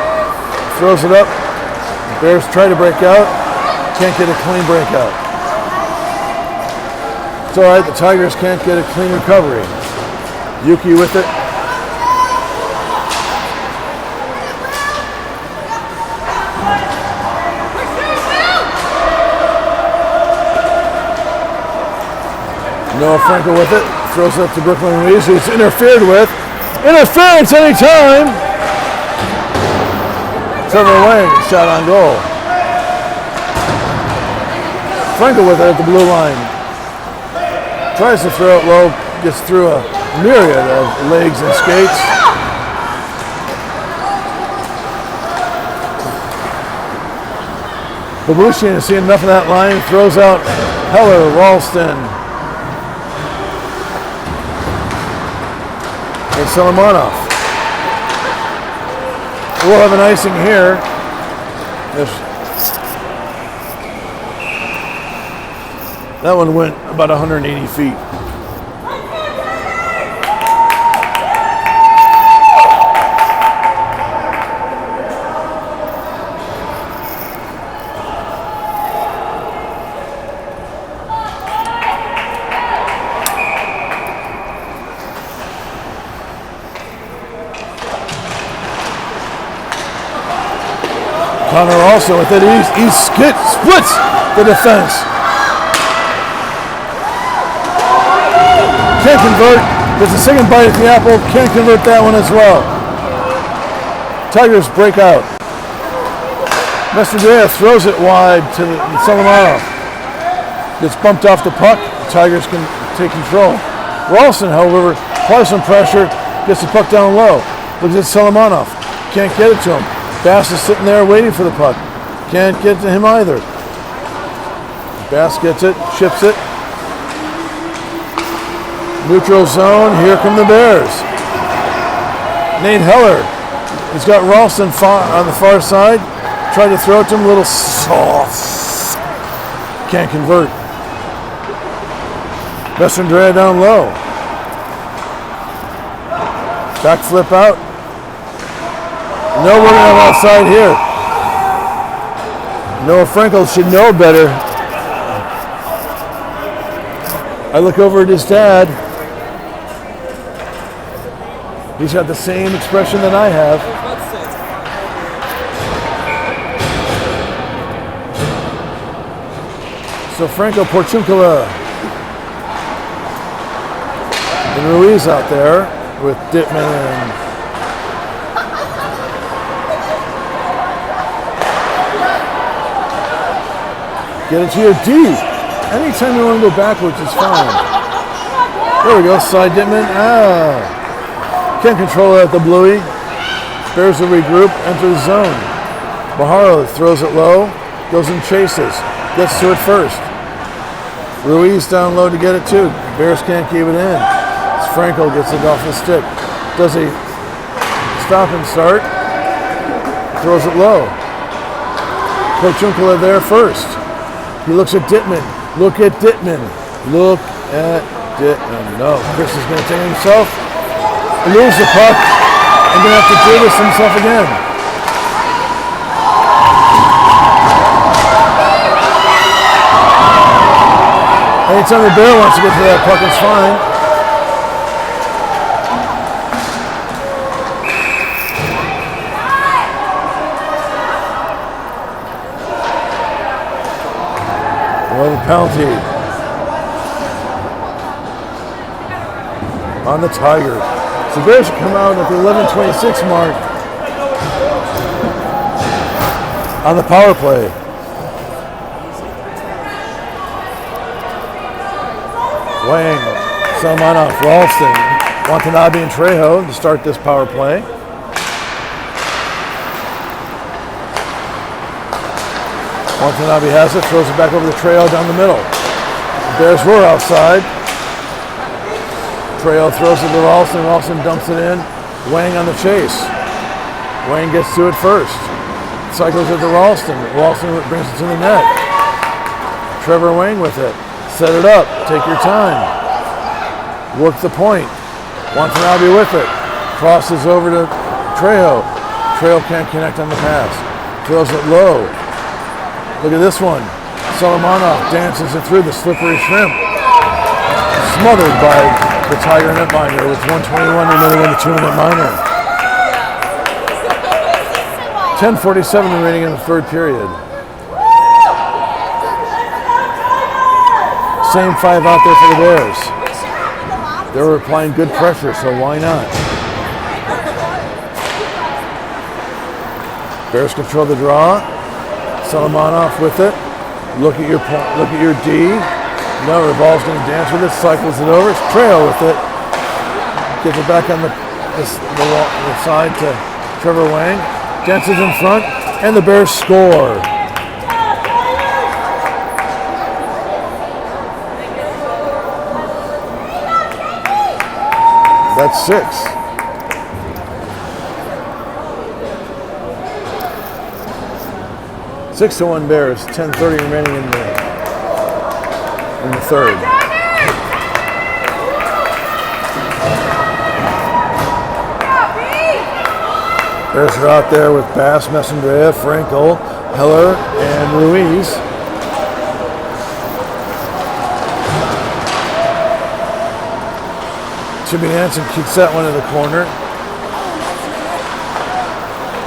Throws it up. The Bears try to break out. Can't get a clean breakout. It's all right, the Tigers can't get a clean recovery. Yuki with it. Noah Franco with it. Throws it up to Brooklyn Reeves, who's interfered with. Interference anytime. Trevor Wang, shot on goal. Franco with it at the blue line. Tries to throw it low, gets through a myriad of legs and skates. Babushian is seeing enough of that line, throws out Heller, Ralston, and Solomonov. We'll have an icing here. That one went about 180 feet. Connor also with it. He splits the defense. Can't convert. There's a second bite at the apple. Can't convert that one as well. Tigers break out. Mestradea throws it wide to Solomonov. Gets bumped off the puck. Tigers can take control. Ralston, however, applies some pressure. Gets the puck down low. Looks at Solomonov. Can't get it to him. Bass is sitting there waiting for the puck. Can't get to him either. Bass gets it, chips it. Neutral zone, here come the Bears. Nate Heller. He's got Ralston on the far side. Tried to throw it to him, a little soft. Can't convert. Mestradea down low. Back flip out. No, we're going to have outside here. Noah Franco should know better. I look over at his dad. He's got the same expression that I have. So Franco Porciuncula and Ruiz out there with Dittman and get it to your D. Anytime you want to go backwards, it's fine. There we go, side Dittman. Can't control it at the bluey. Bears will regroup, enter the zone. Baharo throws it low, goes and chases. Gets to it first. Ruiz down low to get it too. Bears can't keep it in. Franco gets it off the stick. Does a stop and start. Throws it low. Porciuncula there first. He looks at Dittman. Look at Dittman. Look at Dittman. No, Chris is going to take himself. Lose the puck. And going to have to do this himself again. Anytime the Bear wants to get to that puck, it's fine. Well, the penalty on the Tigers. So Bears should come out at the 11:26 mark on the power play. Wang, Solomonov, Ralston, Watanabe, and Trejo to start this power play. Watanabe has it, throws it back over the Trejo down the middle. Bears roar outside. Trejo throws it to Ralston. Ralston dumps it in. Wang on the chase. Wang gets to it first. Cycles it to Ralston. Ralston brings it to the net. Trevor Wang with it. Set it up. Take your time. Work the point. Watanabe with it. Crosses over to Trejo. Trejo can't connect on the pass. Throws it low. Look at this one. Solomonov dances it through the slippery shrimp. Smothered by the Tiger netminder with 121 remaining in the 2-minute minor. 10:47 remaining in the third period. Same five out there for the Bears. They were applying good pressure, so why not? Bears control the draw. Solomonov with it. Look at your point. Look at your D. No, the ball's going to dance with it. Cycles it over. It's Trejo with it. Gets it back on the side to Trevor Wang. Dances in front, and the Bears score. That's 6. Six to 1 Bears. 10:30 remaining in the third. Bears are out there with Bass, Messandrea, Frankel, Heller, and Ruiz. Jimmy Hansen kicks that one in the corner.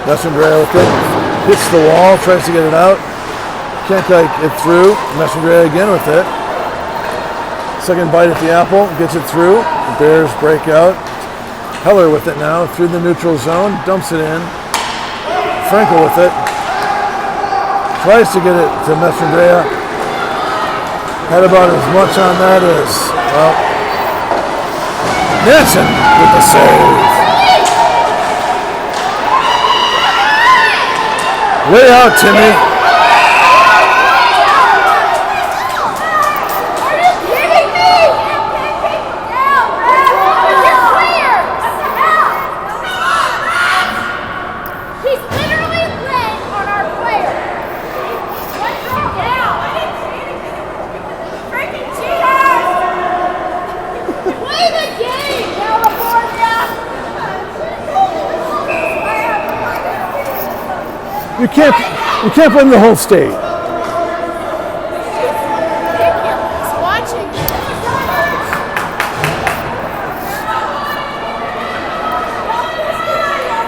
Messandrea with it. Hits the wall, tries to get it out. Can't get it through. Messandrea again with it. Second bite at the apple, gets it through. The Bears break out. Heller with it now, through the neutral zone, dumps it in. Frankel with it. Tries to get it to Messandrea. Had about as much on that as, well, Nansen with the save. Way out, Timmy. You can't blame the whole state.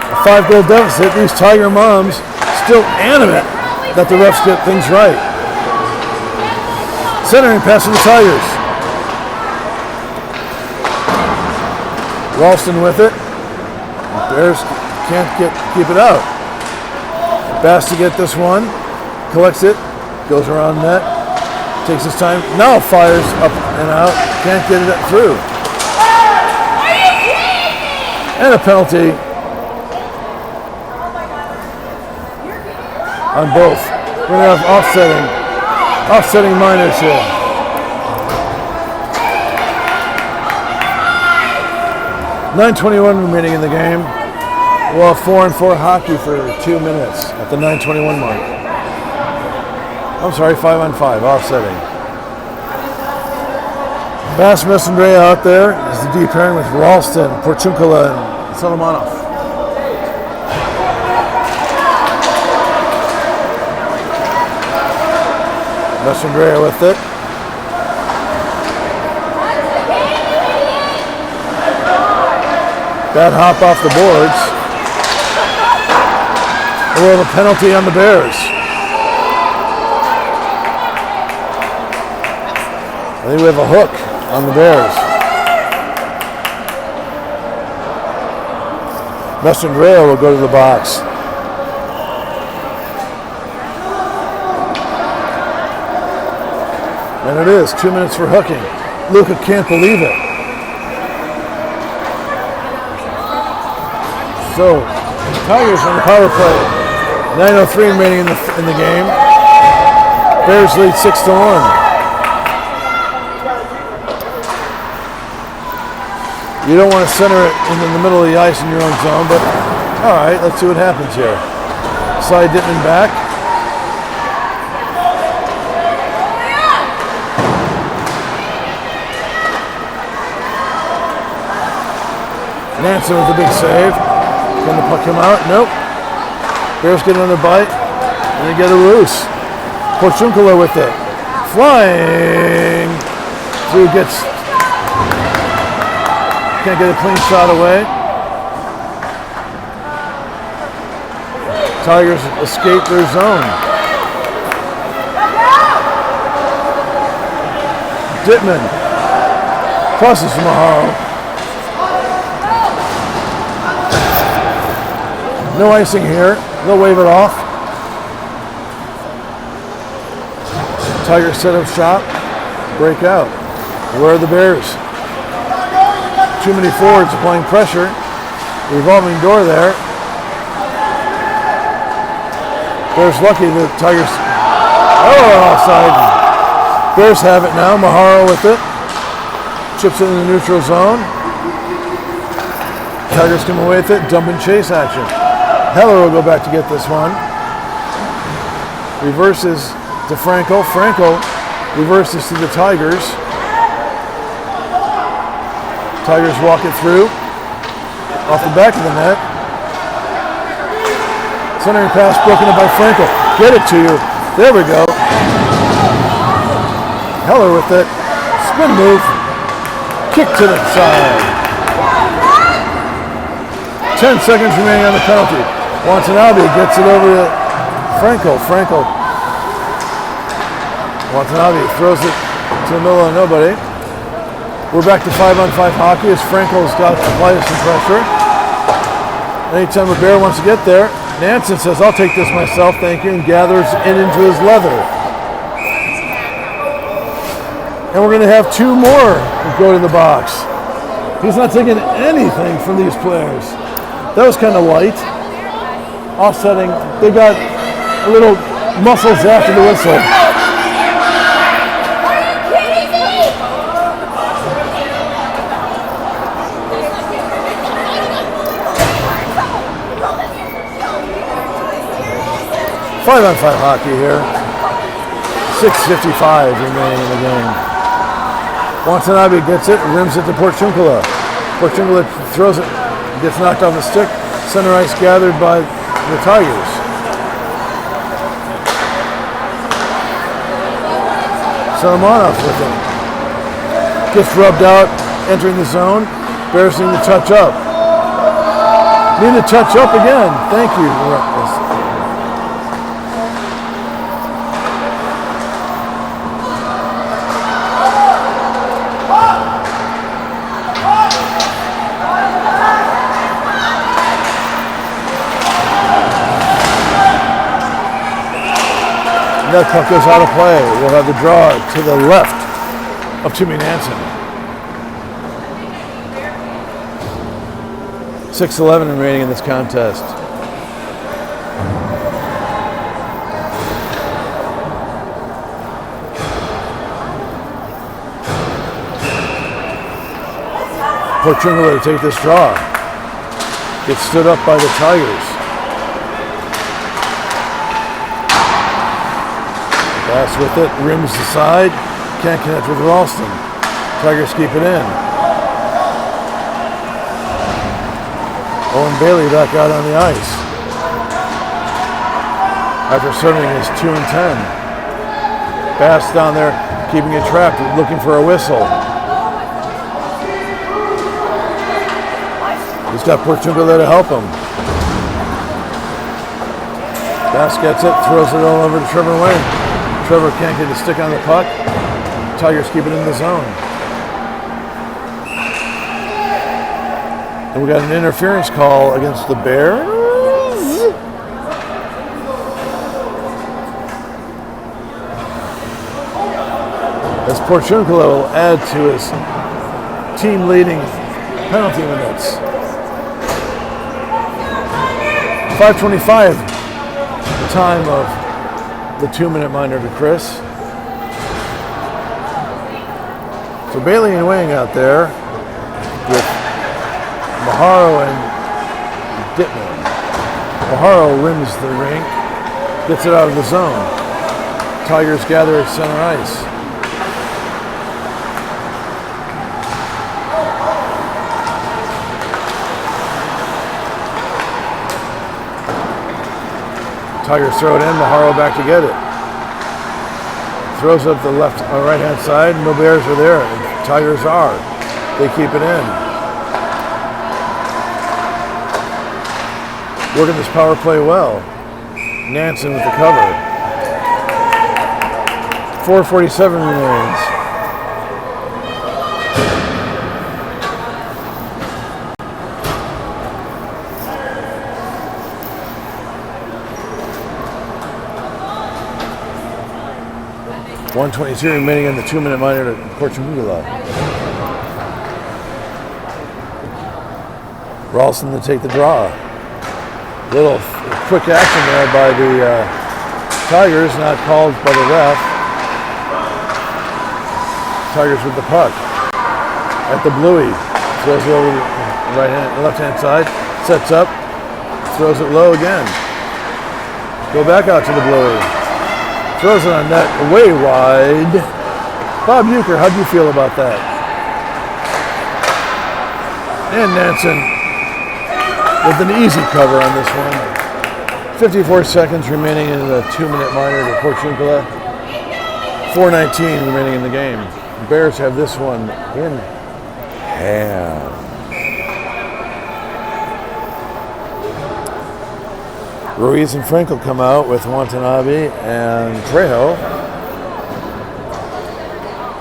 A 5-goal deficit. These Tiger moms still animate that the refs get things right. Centering pass to the Tigers. Ralston with it. The Bears can't keep it out. Bass to get this one, collects it, goes around net, takes his time, now fires up and out, can't get it through. And a penalty on both. We're going to have offsetting minors here. .9:21 remaining in the game. We'll have 4-on-4 hockey for 2 minutes at the 9:21 mark. I'm sorry, 5-on-5, offsetting. Bass Messandrea out there is the D pairing with Ralston, Porchunkala, and Solomonov. Messandrea with it. Bad hop off the boards. We'll have a penalty on the Bears. I think we have a hook on the Bears. Messandrea will go to the box. And it is 2 minutes for hooking. Luca can't believe it. So, Tigers on the power play. 9:03 remaining in the game. Bears lead 6-1. You don't want to center it in the middle of the ice in your own zone, but all right, let's see what happens here. Slide Dittman back. Nansen with the big save. Can the puck come out? Nope. Bears get another bite, and they get a loose. Porciuncula with it. Flying through, can't get a clean shot away. Tigers escape their zone. Dittman crosses from Maharo. No icing here. They'll wave it off. Tigers set up shop. Break out. Where are the Bears? Too many forwards applying pressure. Revolving door there. Bears lucky the Tigers. Oh, offside. Bears have it now. Maharo with it. Chips it in the neutral zone. Tigers come away with it. Dump and chase action. Heller will go back to get this one. Reverses to Franco. Franco reverses to the Tigers. Tigers walk it through. Off the back of the net. Centering pass broken up by Franco. Get it to you. There we go. Heller with it. Spin move. Kick to the side. 10 seconds remaining on the penalty. Watanabe gets it over to Franco. Watanabe throws it to the middle of nobody. We're back to 5-on-5 hockey as Franco's got to apply some pressure. Anytime a Bear wants to get there, Nansen says, I'll take this myself, thank you, and gathers in into his leather. And we're going to have two more go to the box. He's not taking anything from these players. That was kind of light. Offsetting, they got a little muscles after the whistle. Five-on-5 hockey here. 6:55 remaining in the game. Watanabe gets it, rims it to Porciuncula. Porciuncula throws it, gets knocked off the stick. Center ice gathered by the Tigers. Saramonoff with it. Gets rubbed out, entering the zone. Bears need to touch up. Need to touch up again. Thank you. That puck goes out of play. We'll have the draw to the left of Timmy Nansen. 6:11 remaining in this contest. Porciuncula to take this draw. Gets stood up by the Tigers. Pass with it, rims the side, can't connect with Ralston. Tigers keep it in. Owen Bailey back out on the ice. After serving his 2-10. Bass down there, keeping it trapped, looking for a whistle. He's got Porciuncula there to help him. Bass gets it, throws it all over to Trevor Wayne. Trevor can't get a stick on the puck. Tigers keep it in the zone. And we got an interference call against the Bears. As Porciuncula will add to his team-leading penalty minutes. 5:25, the time of the 2-minute minor to Chris. So Bailey and Wing out there with Maharo and Dittman. Maharo rims the rink, gets it out of the zone. Tigers gather at center ice. Tigers throw it in, Maharo back to get it. Throws up the left or right hand side, no Bears are there. Tigers are. They keep it in. Working this power play well. Nansen with the cover. 4:47 remains. .122 remaining in the 2-minute minor to Portugal. Ralston to take the draw. Little quick action there by the Tigers, not called by the ref. Tigers with the puck. At the Bluey. Throws it over the left hand side. Sets up. Throws it low again. Go back out to the Bluey. Throws it on net, way wide. Bob Euchre, how'd you feel about that? And Nansen with an easy cover on this one. 54 seconds remaining in the 2-minute minor to Portugal. 4:19 remaining in the game. The Bears have this one in hand. Ruiz and Frankel come out with Watanabe and Trejo.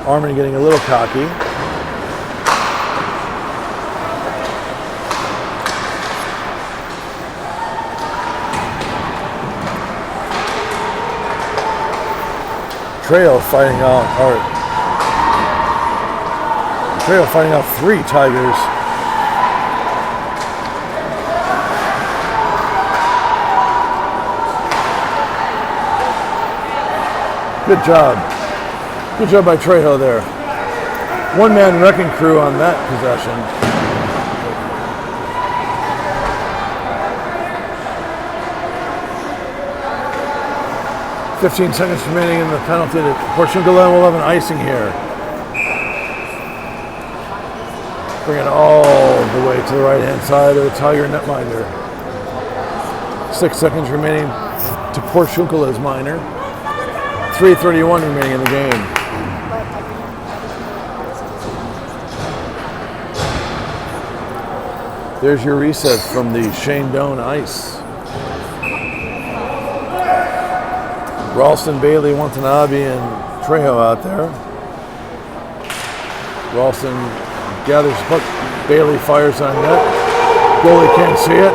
Armin getting a little cocky. Trejo fighting off 3 Tigers. Good job. Good job by Trejo there. One-man wrecking crew on that possession. .15 seconds remaining in the penalty. Portugal will have an icing here. Bring it all the way to the right-hand side of the Tiger netminder. 6 seconds remaining to Portugal's minor. 3:31 remaining in the game. There's your reset from the Shane Doan ice. Ralston, Bailey, Watanabe, and Trejo out there. Ralston gathers the puck. Bailey fires on net. Goalie can't see it.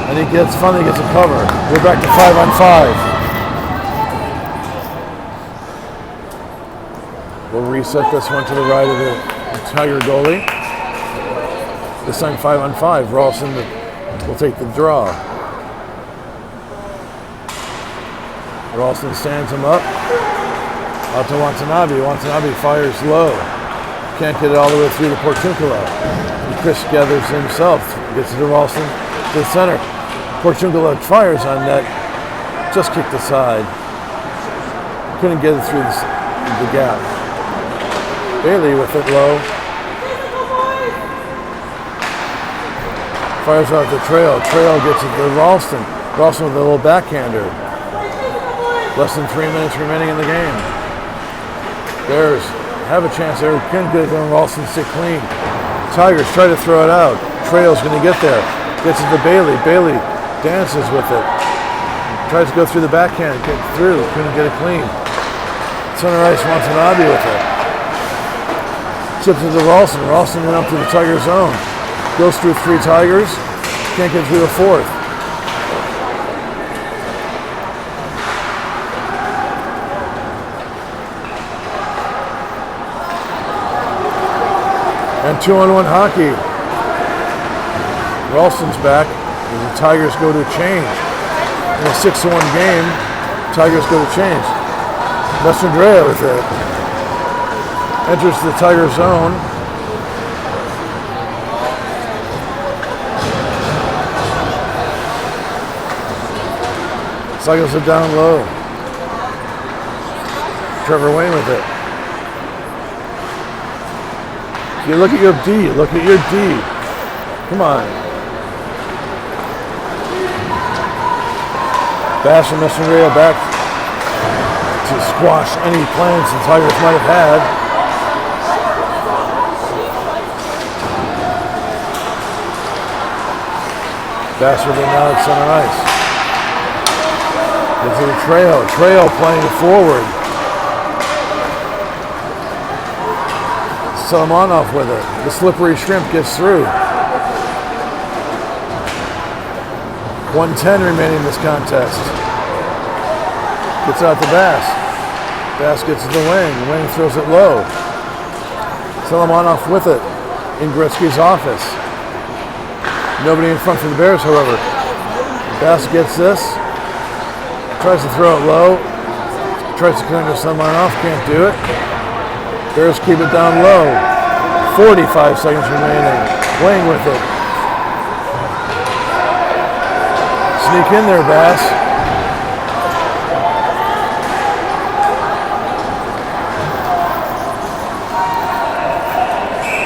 And he finally gets a cover. We're back to 5-on-5. We'll reset this one to the right of the Tiger goalie. This time 5-on-5. Ralston will take the draw. Ralston stands him up. Out to Watanabe. Watanabe fires low. Can't get it all the way through to Portugal. Chris gathers himself. Gets it to Ralston to the center. Portugal fires on net. Just kicked aside. Couldn't get it through the gap. Bailey with it low. Fires out the trail. Trail gets it to Ralston. Ralston with a little backhander. Less than 3 minutes remaining in the game. Bears have a chance there. Couldn't get it on Ralston, stick clean. Tigers try to throw it out. Trail's going to get there. Gets it to Bailey. Bailey dances with it. Tries to go through the backhand. Get through. Couldn't get it clean. Center ice Watanabe with it. Chips it to Ralston. Ralston went up to the Tiger zone. Goes through 3 Tigers. Can't get through the 4th. And 2-on-1 hockey. Ralston's back. And the Tigers go to change. In a 6-1 game, Tigers go to change. Messandrea with it. Enters the Tiger zone. Cycles it down low. Trevor Wayne with it. You look at your D. Look at your D. Come on. Bass and Messandrea back to squash any plans the Tigers might have had. Bass with it now at center ice. Gets it to Trejo. Trejo playing it forward. Solomonov with it. The slippery shrimp gets through. 1:10 remaining in this contest. Gets out to Bass. Bass gets to the wing. Wing throws it low. Solomonov with it in Gretzky's office. Nobody in front for the Bears, however. Bass gets this. Tries to throw it low. Tries to connect with Solomonov. Can't do it. Bears keep it down low. 45 seconds remaining. Wayne with it. Sneak in there, Bass.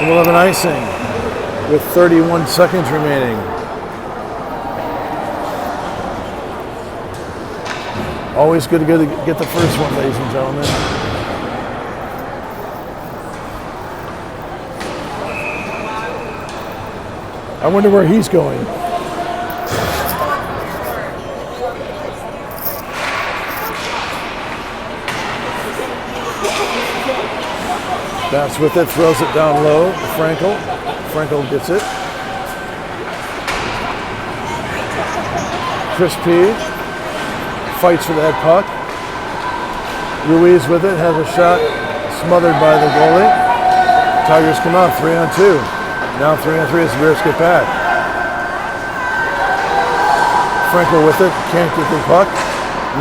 And we'll have an icing with 31 seconds remaining. Always good to get the first one, ladies and gentlemen. I wonder where he's going. Bass with it, throws it down low. Frankel. Frankel gets it. Chris P. fights for that puck. Ruiz with it, has a shot smothered by the goalie. Tigers come out 3-on-2. Now 3-on-3 as the Bears get back. Frankel with it, can't get the puck.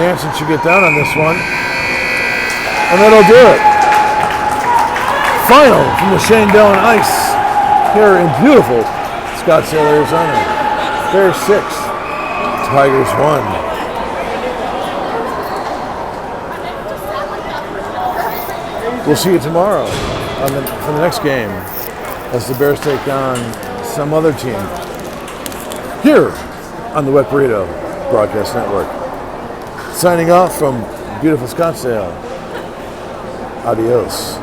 Nansen should get down on this one. And that'll do it. Final from the Shane Dillon ice here in beautiful Scottsdale, Arizona. Bears 6, Tigers 1. We'll see you tomorrow for the next game as the Bears take on some other team here on the Wet Burrito Broadcast Network. Signing off from beautiful Scottsdale. Adios.